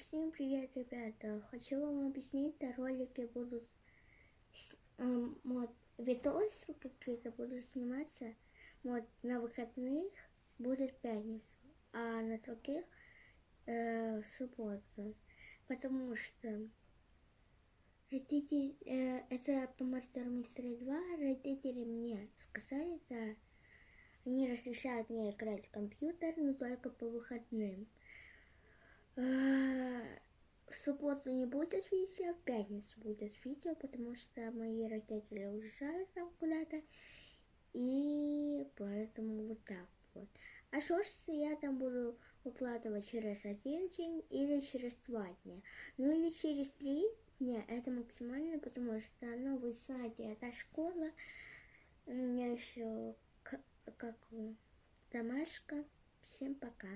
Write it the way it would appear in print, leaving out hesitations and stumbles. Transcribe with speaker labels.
Speaker 1: Всем привет, ребята! Хочу вам объяснить, ролики будут видосы какие-то будут сниматься на выходных будет пятница, а на других в субботу, потому что родители, это по Murder Mystery 2, родители мне сказали, да, они разрешают мне играть в компьютер, но только по выходным. В субботу не будет видео, в пятницу будет видео, потому что мои родители уезжают там куда-то, и поэтому вот так вот. А шорты я там буду выкладывать через 1 день или через 2 дня. Ну или через 3 дня, это максимально, потому что, ну, вы знаете, это школа, у меня еще как домашка. Всем пока.